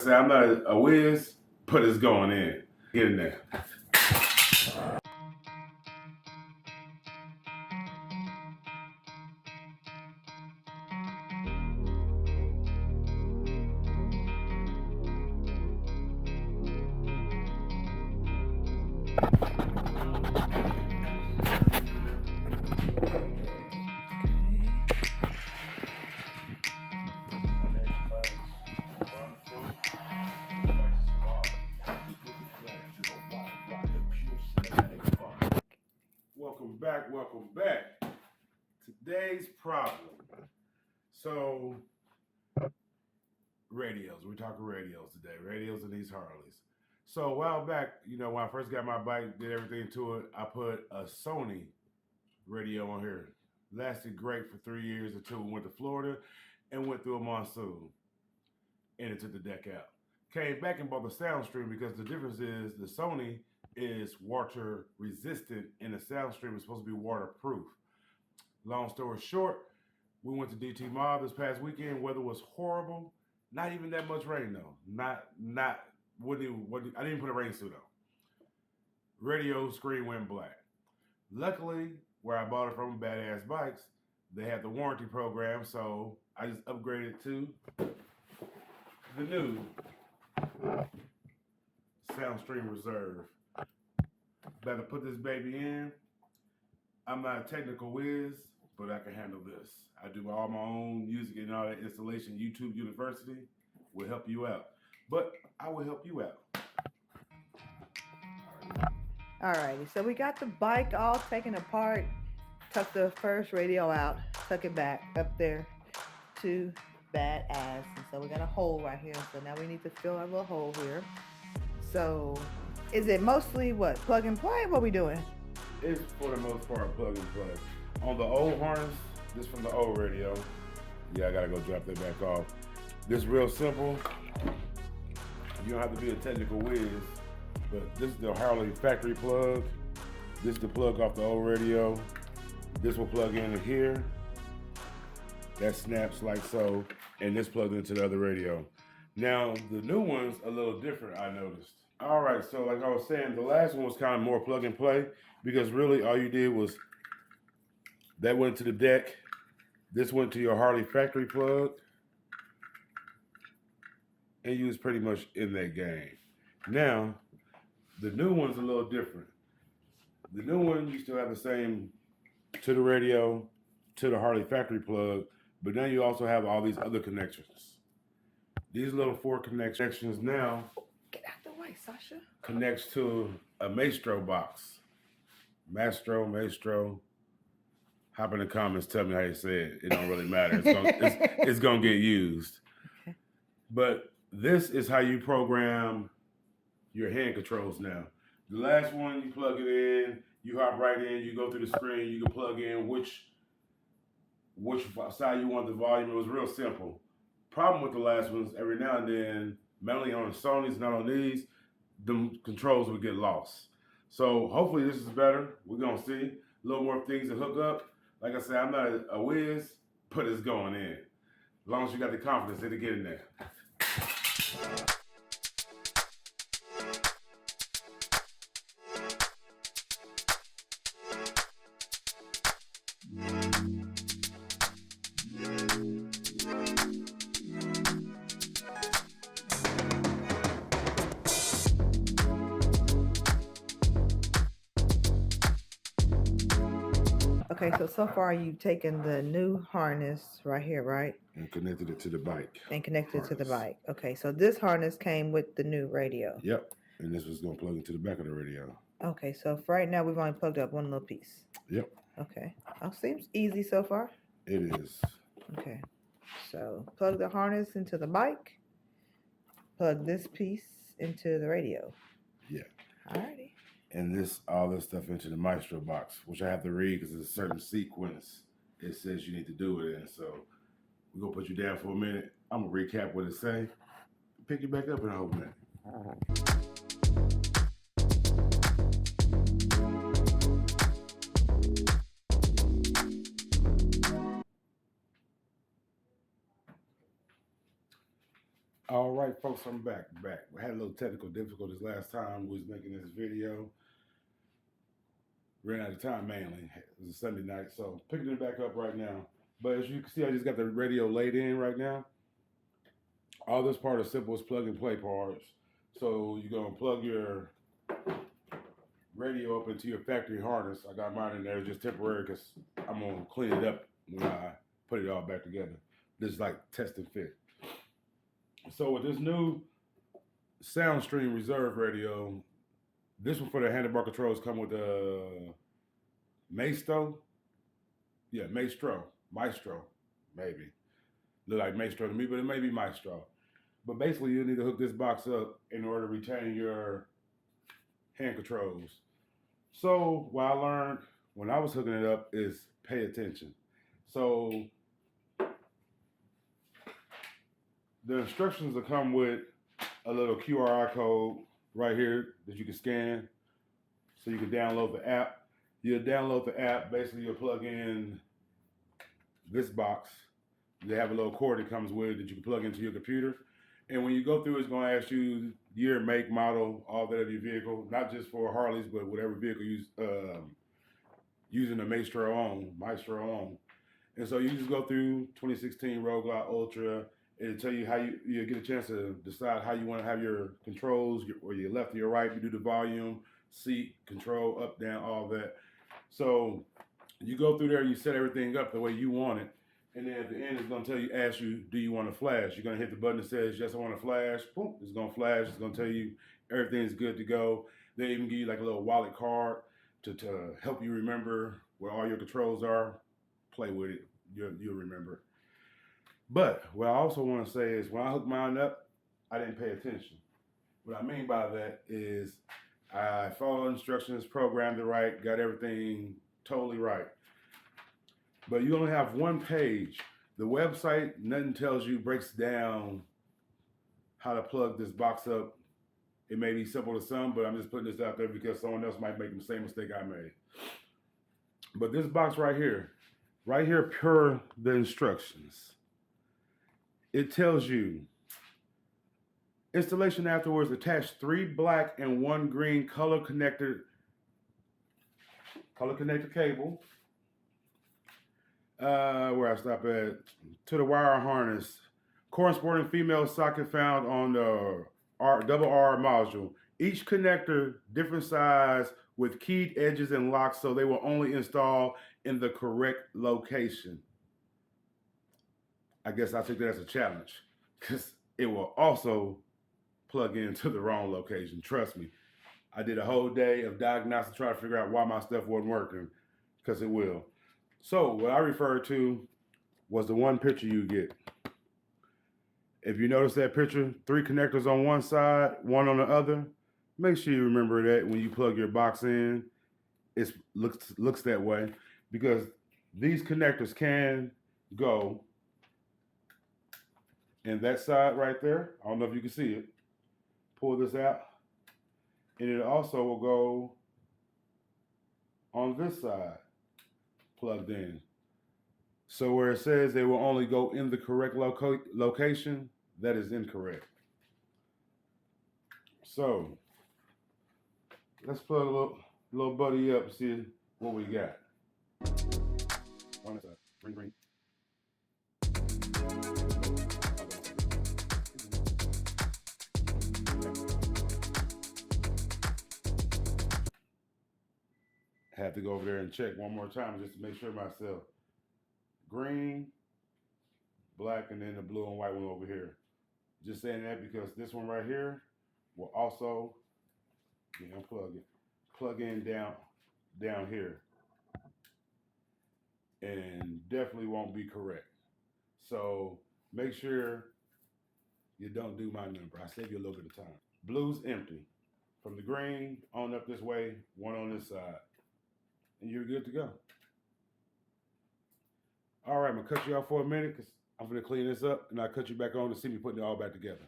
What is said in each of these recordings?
Say I'm not a whiz, but it's going in. Get in there. Welcome back. Today's problem. So, radios. We're talking radios today. Radios and these Harleys. So a while back, when I first got my bike, did everything to it, I put a Sony radio on here. Lasted great for 3 years until we went to Florida and went through a monsoon. And it took the deck out. Came back and bought the Soundstream because the difference is the Sony is water resistant and the Soundstream is supposed to be waterproof. Long story short, we went to DT Mall this past weekend. Weather was horrible. Not even that much rain though. I didn't even put a rain suit on. Radio screen went black. Luckily, where I bought it from, Badass Bikes, they have the warranty program, so I just upgraded to the new Soundstream Reserve. Better put this baby in. I'm not a technical whiz, but I can handle this. I do all my own music and all that installation. YouTube University will help you out. But I will help you out. Alrighty, so we got the bike all taken apart. Tuck the first radio out, tuck it back up there to Badass. And so we got a hole right here. So now we need to fill our little hole here. So is it mostly what? Plug and play? What we doing? It's for the most part plug and play. On the old harness, this from the old radio. Yeah, I gotta go drop that back off. This real simple. You don't have to be a technical whiz, but this is the Harley factory plug. This is the plug off the old radio. This will plug into here. That snaps like so, and this plugs into the other radio. Now, the new one's a little different, I noticed. All right, so like I was saying, the last one was kind of more plug and play because really all you did was that went to the deck. This went to your Harley factory plug. And you was pretty much in that game. Now, the new one's a little different. The new one, you still have the same to the radio, to the Harley factory plug, but now you also have all these other connections. These little 4 connections now Get out the way, Sasha. Connects to a Maestro box. Maestro. Hop in the comments, tell me how you say it. It don't really matter. It's gonna get used. Okay. But this is how you program your hand controls now. The last one, you plug it in, you hop right in, you go through the screen, you can plug in which side you want the volume. It was real simple. Problem with the last ones, every now and then, mainly on the Sonys, not on these, the controls would get lost. So hopefully this is better. We're gonna see a little more things to hook up. Like I said, I'm not a whiz, but it's going in. As long as you got the confidence, it'll get in there. Okay, so far you've taken the new harness right here, right? And connected it to the bike. And connected it to the Harness. bike. Okay, so this harness came with the new radio. Yep. And this was going to plug into the back of the radio. Okay, so for right now we've only plugged up one little piece. Yep. Okay. Seems easy so far. It is. Okay. So plug the harness into the bike. Plug this piece into the radio. Yeah. Alrighty. And all this stuff into the Maestro box, which I have to read because there's a certain sequence it says you need to do it in. So we're going to put you down for a minute. I'm going to recap what it say. Pick you back up in a whole minute. All right, folks, I'm back. We had a little technical difficulties last time we was making this video. Ran out of time mainly. It was a Sunday night, so picking it back up right now. But as you can see, I just got the radio laid in right now. All this part is simple as plug and play parts. So you're gonna plug your radio up into your factory harness. I got mine in there just temporary because I'm gonna clean it up when I put it all back together. This is like test and fit. So with this new SoundStream Reserve radio, this one for the handlebar controls come with the Maestro. Yeah, Maestro, maybe. Look like Maestro to me, but it may be Maestro. But basically, you need to hook this box up in order to retain your hand controls. So what I learned when I was hooking it up is pay attention. So the instructions will come with a little QR code right here that you can scan so you can download the app. You'll download the app, basically you'll plug in this box. They have a little cord that comes with it that you can plug into your computer. And when you go through, it's going to ask you year, make, model, all that of your vehicle, not just for Harleys, but whatever vehicle using the Maestro on. And so you just go through 2016 Road Glide Ultra. It'll tell you how you get a chance to decide how you want to have your controls, or your left or your right. You do the volume, seat, control, up, down, all that. So you go through there, you set everything up the way you want it. And then at the end, it's going to ask you, do you want to flash? You're going to hit the button that says, yes, I want to flash. Boom, it's going to flash. It's going to tell you everything's good to go. They even give you like a little wallet card to help you remember where all your controls are. Play with it. You'll remember it. But what I also want to say is when I hooked mine up, I didn't pay attention. What I mean by that is I followed instructions, programmed it right, got everything totally right. But you only have one page. The website, nothing tells you, breaks down how to plug this box up. It may be simple to some, but I'm just putting this out there because someone else might make the same mistake I made. But this box right here per the instructions, it tells you, installation afterwards, attach 3 black and 1 green color connected cable. Where I stop at, to the wire harness, corresponding female socket found on the double R module. Each connector different size with keyed edges and locks, so they will only install in the correct location. I guess I took that as a challenge because it will also plug into the wrong location. Trust me, I did a whole day of diagnostics trying to figure out why my stuff wasn't working, because it will. So what I referred to was the one picture you get. If you notice that picture, 3 connectors on one side, 1 on the other, make sure you remember that when you plug your box in, it looks that way, because these connectors can go in that side right there. I don't know if you can see it. Pull this out, and it also will go on this side, plugged in. So where it says they will only go in the correct location, that is incorrect. So let's plug a little buddy up and see what we got. One side, ring. Have to go over there and check one more time just to make sure myself. Green, black, and then the blue and white one over here. Just saying that because this one right here will also unplug it. Plug in down here. And definitely won't be correct. So make sure you don't do my number. I save you a little bit of time. Blue's empty. From the green on up this way, 1 on this side. And you're good to go. All right, I'm going to cut you off for a minute because I'm going to clean this up, and I'll cut you back on to see me putting it all back together.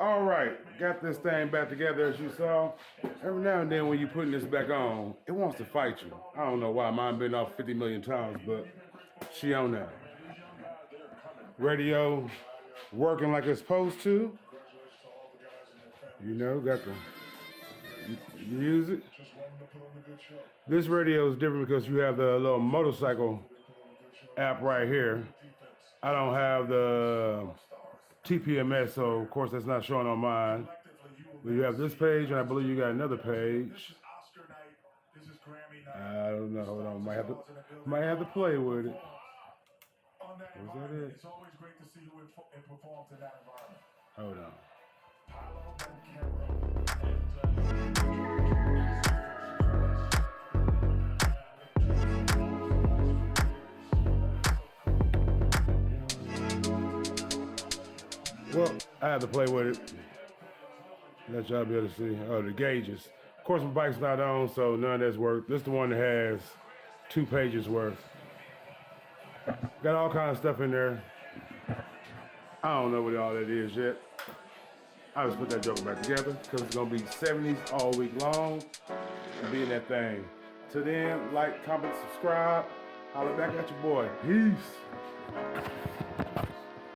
All right, got this thing back together as you saw. Every now and then when you putting this back on, it wants to fight you. I don't know why. Mine been off 50 million times, but she on that. Radio working like it's supposed to. You know, got the music. This radio is different because you have the little motorcycle app right here. I don't have the TPMS, so of course that's not showing on mine. But you have this page, and I believe you got another page. I don't know. Hold on, might have to play with it. Was that it? Hold on. Well, I have to play with it. Let y'all be able to see. Oh, the gauges. Of course, my bike's not on, so none of that's worked. This is the one that has 2 pages worth. Got all kinds of stuff in there. I don't know what all that is yet. I just put that joker back together because it's going to be 70s all week long and be in that thing. Till then, like, comment, subscribe. Holler back at your boy. Peace.